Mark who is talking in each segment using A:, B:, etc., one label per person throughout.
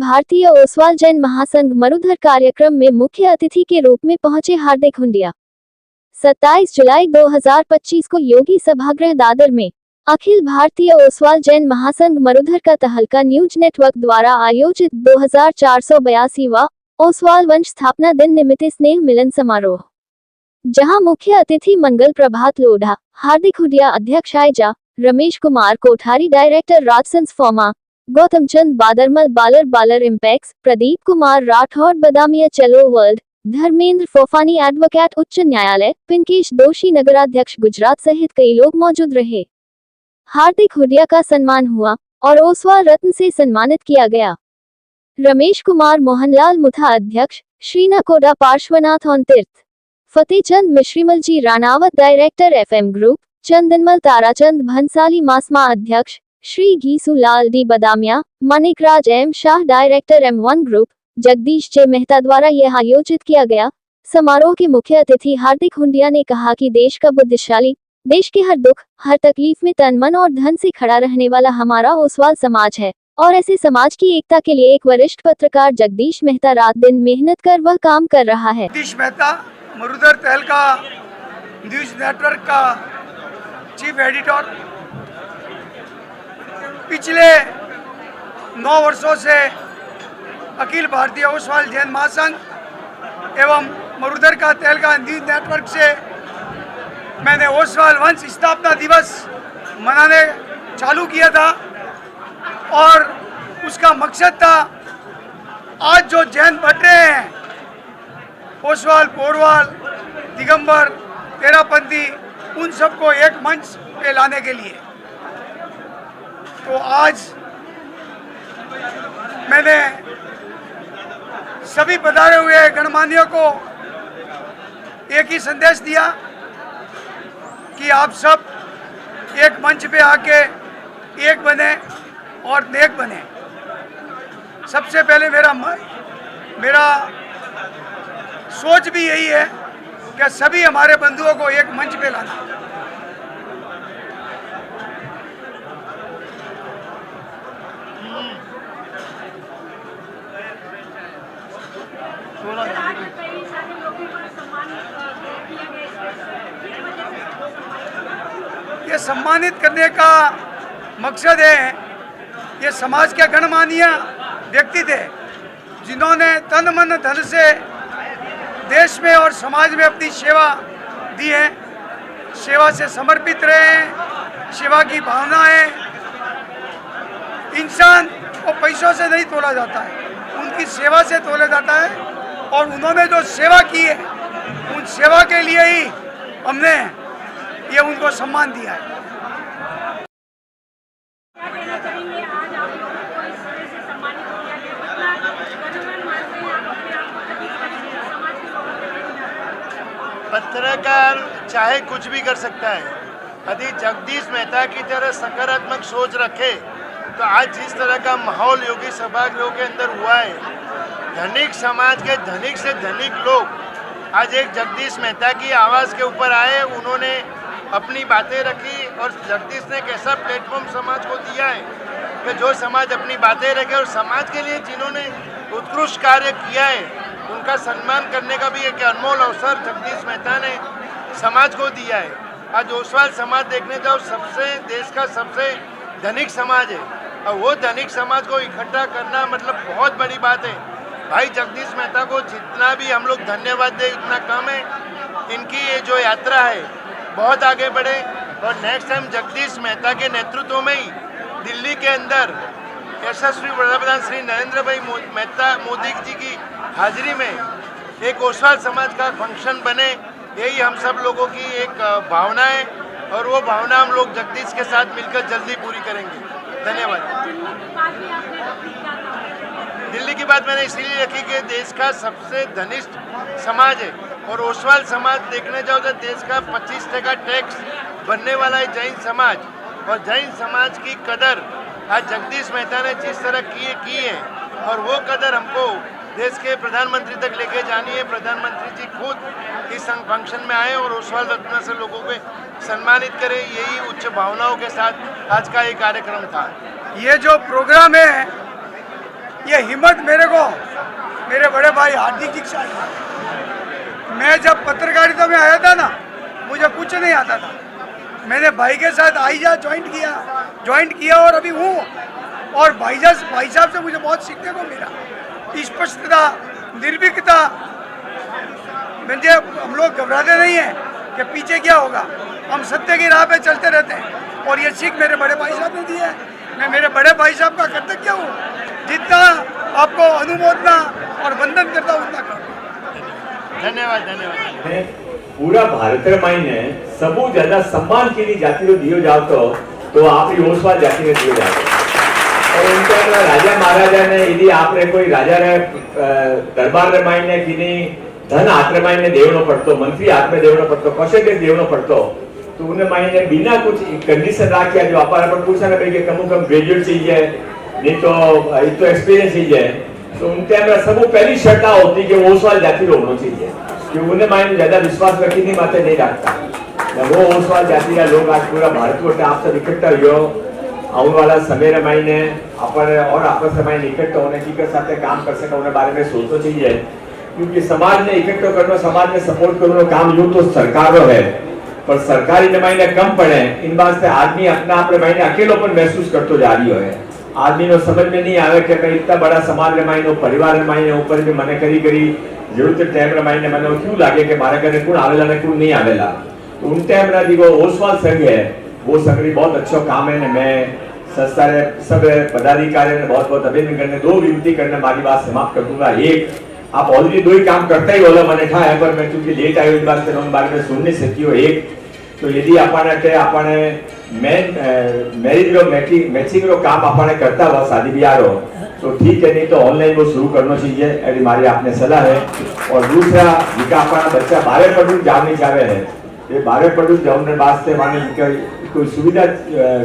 A: भारतीय ओसवाल जैन महासंघ मरुधर कार्यक्रम में मुख्य अतिथि के रूप में पहुंचे हार्दिक हुंडिया। 27 जुलाई 2025 को योगी सभागृह दादर में अखिल भारतीय ओसवाल जैन महासंघ मरुधर का तहलका न्यूज नेटवर्क द्वारा आयोजित 2482वां ओसवाल वंश स्थापना दिन निमित्त स्नेह मिलन समारोह, जहां मुख्य अतिथि मंगल प्रभात लोढ़ा, हार्दिक हुंडिया अध्यक्ष आयजा, रमेश कुमार कोठारी डायरेक्टर राजसंस फॉर्मा, गौतम चंद बादरमल बालर इम्पैक्स, प्रदीप कुमार राठौड़ बदामिया चलो वर्ल्ड, धर्मेंद्र फोफानी एडवोकेट उच्च न्यायालय, पिंकेश दोषी नगराध्यक्ष गुजरात सहित कई लोग मौजूद रहे। हार्दिक हुंडिया का सम्मान हुआ और ओसवाल रत्न से सम्मानित किया गया। रमेश कुमार मोहनलाल मुथा अध्यक्ष, श्रीनाकोडा पार्श्वनाथ ऑन तीर्थ, Fatehchand Mishrimal ji Ranawat director FM group, Chandanmal Tarachand Bhansali मासमा अध्यक्ष, Shri Ghisulal D Badamiya, Manikraj M Shah director M1 group, Jagdish J Mehta द्वारा यह आयोजित किया गया। समारोह के मुख्य अतिथि हार्दिक हुंडिया ने कहा कि देश का बुद्धिशाली, देश के हर दुख, हर तकलीफ में तन मन और धन से खड़ा रहने वाला हमारा ओसवाल समाज है और ऐसे समाज की एकता के लिए एक वरिष्ठ पत्रकार जगदीश मेहता रात दिन मेहनत कर वह काम कर रहा है।
B: जगदीश मेहता, मरुधर तहलका न्यूज नेटवर्क का चीफ एडिटर, पिछले 9 वर्षों से अखिल भारतीय ओसवाल जैन महासंघ एवं मरुधर का तहलका न्यूज नेटवर्क से मैंने ओसवाल वंश स्थापना दिवस मनाने चालू किया था और उसका मकसद था आज जो जैन बढ़ रहे हैं, ओसवाल, पोरवाल, दिगंबर, तेरापंथी, उन सबको एक मंच पे लाने के लिए। तो आज मैंने सभी पधारे हुए गणमान्यों को एक ही संदेश दिया कि आप सब एक मंच पे आके एक बने और नेक बने। सबसे पहले मेरा सोच भी यही है कि सभी हमारे बंधुओं को एक मंच पे लाना। ये सम्मानित करने का मकसद है, ये समाज के गणमान्य व्यक्ति थे जिन्होंने तन मन धन से देश में और समाज में अपनी सेवा दी है। सेवा से समर्पित रहे हैं। सेवा की भावना है। इंसान को पैसों से नहीं तोला जाता है, उनकी सेवा से तोला जाता है और उन्होंने जो सेवा की है उन सेवा के लिए ही हमने ये उनको सम्मान दिया है।
C: पत्रकार चाहे कुछ भी कर सकता है, यदि जगदीश मेहता की तरह सकारात्मक सोच रखे तो आज जिस तरह का माहौल योगी सभागृह के अंदर हुआ है, धनिक समाज के धनिक से धनिक लोग आज एक जगदीश मेहता की आवाज़ के ऊपर आए, उन्होंने अपनी बातें रखी और जगदीश ने एक ऐसा प्लेटफॉर्म समाज को दिया है कि जो समाज अपनी बातें रखे और समाज के लिए जिन्होंने उत्कृष्ट कार्य किया है उनका सम्मान करने का भी एक अनमोल अवसर जगदीश मेहता ने समाज को दिया है। आज ओसवाल समाज देखने जाओ, देश का सबसे धनिक समाज है और वो धनिक समाज को इकट्ठा करना मतलब बहुत बड़ी बात है। भाई जगदीश मेहता को जितना भी हम लोग धन्यवाद दें उतना कम है। इनकी ये जो यात्रा है बहुत आगे बढ़े और नेक्स्ट टाइम जगदीश मेहता के नेतृत्व में ही दिल्ली के अंदर यशस्वी वडाप्रधान श्री नरेंद्र भाई मोदी जी की हाजिरी में एक ओसवाल समाज का फंक्शन बने, यही हम सब लोगों की एक भावना है और वो भावना हम लोग जगदीश के साथ मिलकर जल्दी पूरी करेंगे। धन्यवाद। दिल्ली की बात मैंने इसलिए रखी कि देश का सबसे धनिष्ठ समाज है और ओसवाल समाज देखने जाओ तो देश का 25% टैक्स बनने वाला है जैन समाज, और जैन समाज की कदर आज जगदीश मेहता ने जिस तरह की है और वो कदर हमको देश के प्रधानमंत्री तक लेके जानी है। प्रधानमंत्री जी खुद इस फंक्शन में आए और ओसवाल रत्न से लोगों को सम्मानित करें, यही उच्च भावनाओं के साथ आज का ये कार्यक्रम था।
B: ये जो प्रोग्राम है ये हिम्मत मेरे को मेरे बड़े भाई हार्दिक जी के साथ। मैं जब पत्रकारिता में आया था ना, मुझे कुछ नहीं आता था। मैंने भाई के साथ आईजा ज्वाइंट किया और अभी हूँ। और भाई साहब से मुझे बहुत सीखने को मिला, स्पष्टता, निर्भीकता। मुझे हम लोग घबराते नहीं हैं कि पीछे क्या होगा, हम सत्य की राह पे चलते रहते हैं। और ये सीख मेरे बड़े भाई साहब ने दी है। मैं मेरे बड़े भाई साहब का कृतज्ञ हूँ। जितना आपको अनुमोदना और वंदन करता हूँ उतना करूँ।
C: धन्यवाद।
D: पूरा भारत मायने सबू ज्यादा सम्मान की जाति को दियो जाओ तो आप ओसवाल जाति ने दियो जाओ। और उनके राजा महाराजा ने यदि आपने कोई राजा ने दरबार रे मायने किनी धन हाथ रे मायने देवनो पड़तो, मंत्री हाथ में देवनो पड़तो, कशे के देवनो पड़तो, तो उन्हें मायने बिना कुछ कंडीशन राखिया जो अपन पूछा ना भाई कि कम ग्रेजुएट चाहिए, नहीं तो एक्सपीरियंस चाहिए, तो उनके अंदर सब पहली शर्त होती कि ओसवाल जाति को होना चाहिए। कि उन्हें मायने ज्यादा विश्वास व्यक्ति नहीं माते नहीं रखता। वो ओसवाल जाति का लोग आज पूरा भारत को आप सब इकट्ठा हो आने वाला समय मायने अपन और आपस में इकट्ठा होने की के साथ काम कर सके, उन्हें बारे में सोचना चाहिए। क्योंकि समाज ने इकट्ठो करना, समाज ने सपोर्ट करना काम यूं तो सरकार है, पर सरकारी नुमाइंदे कम पड़े। इन बात से आदमी अपना अपने मायने अकेलोपन महसूस करते जा रही है। आदमी नो समझ में नहीं आवे कि मैं इतना बड़ा समाज रमाइनो परिवार रमाइने ऊपर भी मने करी जरूरत टाइम रमाइने मने क्यों लागे कि मारे घरे कौन आवेला ने कौन नहीं आवेला। तो उन टाइम रा जी वो ओसवाल संघ है, वो संघ बहुत अच्छा काम है। मैं संस्था सब पदाधिकारी ने बहुत बहुत अभिनंदन करने, दो विनती करने मारी बात समाप्त कर दूंगा। एक, आप ऑलरेडी दो ही काम करता ही बोला मैंने था है, पर मैं क्योंकि लेट आयो इस बात से बारे में सुन नहीं सकती हो। एक तो यदि अपने मैचिंग रो काम अपने करता हुआ शादी ब्याह रो तो ठीक है, नहीं तो ऑनलाइन वो शुरू करना चाहिए, ऐसी हमारी आपने सलाह है। और दूसरा जिका अपना बच्चा 12 पढ़ू जाने चाहे है, ये 12 पढ़ू जाने वास्ते माने कोई सुविधा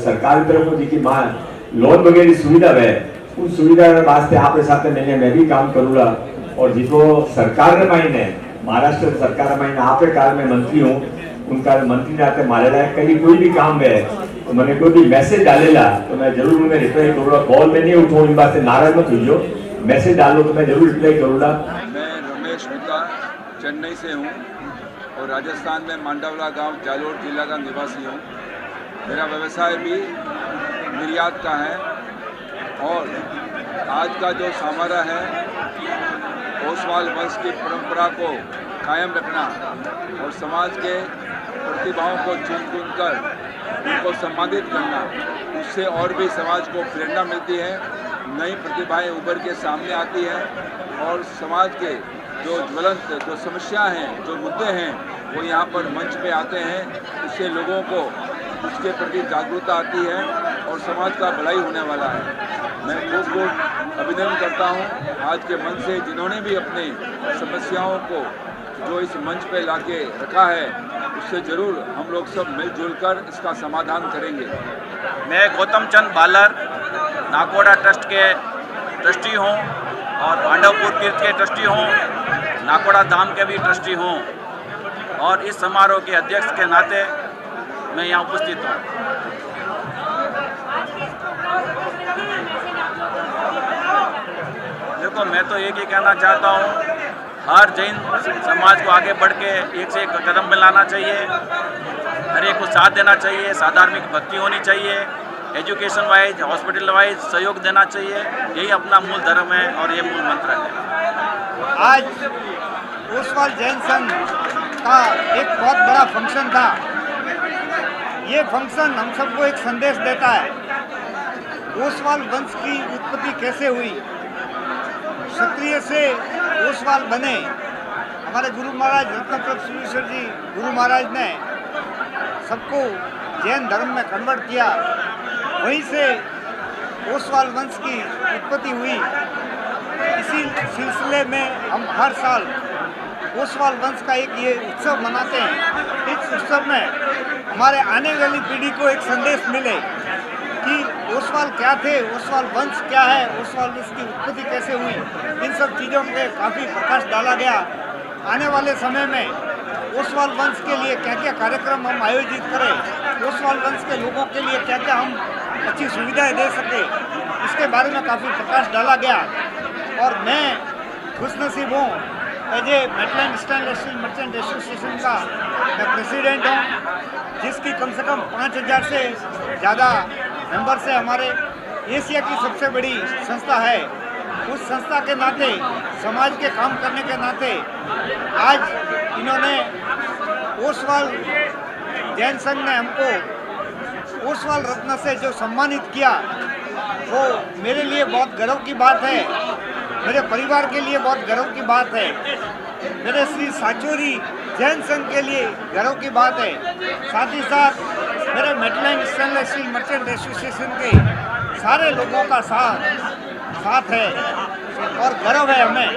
D: सरकार की तरफ जी की माँ लोन वगैरह सुविधा है, उन सुविधा वास्ते आपके साथ मैं भी काम करूँगा। और जिसको सरकार ने मायने महाराष्ट्र सरकार मायने आपके काल में मंत्री हूँ, उनका मंत्री नाते मारे लायक कहीं कोई भी काम है तो मैंने कोई भी मैसेज डालेला तो मैं जरूर उन्हें रिप्लाई करूँगा। कॉल में नहीं उठाऊँ, इन बात से नाराज मत हुई, मैसेज डालो तो मैं जरूर रिप्लाई करूँगा।
E: मैं रमेश गुप्ता चेन्नई से हूँ और राजस्थान में मांडवला गांव जालोर जिला का निवासी हूँ। मेरा व्यवसाय भी निर्यात का है और आज का जो समारोह है ओसवाल वंश की परंपरा को कायम रखना और समाज के प्रतिभाओं को चुन कर उनको सम्मानित करना, उससे और भी समाज को प्रेरणा मिलती है, नई प्रतिभाएं उभर के सामने आती हैं और समाज के जो ज्वलंत जो समस्या हैं, जो मुद्दे हैं, वो यहाँ पर मंच पे आते हैं। इससे लोगों को उसके प्रति जागरूकता आती है और समाज का भलाई होने वाला है। मैं खूब अभिनंदन करता हूँ आज के मंच से जिन्होंने भी अपनी समस्याओं को जो इस मंच पे लाके रखा है, उससे जरूर हम लोग सब मिलजुल कर इसका समाधान करेंगे।
F: मैं गौतम चंद बालर नाकोड़ा ट्रस्ट के ट्रस्टी हूँ और पांडवपुर तीर्थ के ट्रस्टी हूँ, नाकोड़ा धाम के भी ट्रस्टी हूँ और इस समारोह के अध्यक्ष के नाते मैं यहाँ उपस्थित हूँ। देखो, मैं तो एक ही कहना चाहता हूँ, हर जैन समाज को आगे बढ़ के एक से एक कदम मिलाना चाहिए, हर एक को साथ देना चाहिए, साधार्मिक भक्ति होनी चाहिए, एजुकेशन वाइज हॉस्पिटल वाइज सहयोग देना चाहिए। यही अपना मूल धर्म है और ये मूल मंत्र है।
B: आज ओसवाल जैन संघ का एक बहुत बड़ा फंक्शन था। ये फंक्शन हम सबको एक संदेश देता है, ओसवाल वंश की उत्पत्ति कैसे हुई, क्षत्रिय से ओसवाल बने। हमारे गुरु महाराज रत्नप्रभ सुरेश्वर जी गुरु महाराज ने सबको जैन धर्म में कन्वर्ट किया, वहीं से ओसवाल वंश की उत्पत्ति हुई। इसी सिलसिले में हम हर साल ओसवाल वंश का एक ये उत्सव मनाते हैं। इस उत्सव में हमारे आने वाली पीढ़ी को एक संदेश मिले कि ओसवाल क्या थे, ओसवाल वंश क्या है, ओसवाल वंश की उत्पत्ति कैसे हुई। इन सब चीज़ों पे काफ़ी प्रकाश डाला गया। आने वाले समय में ओसवाल वंश के लिए क्या क्या कार्यक्रम हम आयोजित करें, ओसवाल वंश के लोगों के लिए क्या क्या हम अच्छी सुविधाएं दे सकें, इसके बारे में काफ़ी प्रकाश डाला गया।
G: और मैं खुशनसीब हूँ as a metal and stainless steel merchant association का मैं प्रेसिडेंट हूँ, जिसकी कम से कम 5000 से ज़्यादा मेंबर्स है। हमारे एशिया की सबसे बड़ी संस्था है। उस संस्था के नाते, समाज के काम करने के नाते आज इन्होंने ओसवाल जैन संघ ने हमको ओसवाल रत्न से जो सम्मानित किया, वो मेरे लिए बहुत गर्व की बात है, मेरे परिवार के लिए बहुत गर्व की बात है, मेरे श्री साचोरी जैन संघ के लिए गर्व की बात है, साथ ही साथ मेरे Maitland stainless steel merchant association के सारे लोगों का साथ है और गर्व है हमें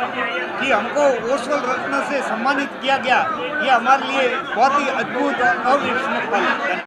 G: कि हमको ओसवाल रत्न से सम्मानित किया गया। ये हमारे लिए बहुत ही अद्भुत और अविस्मरणीय पल है।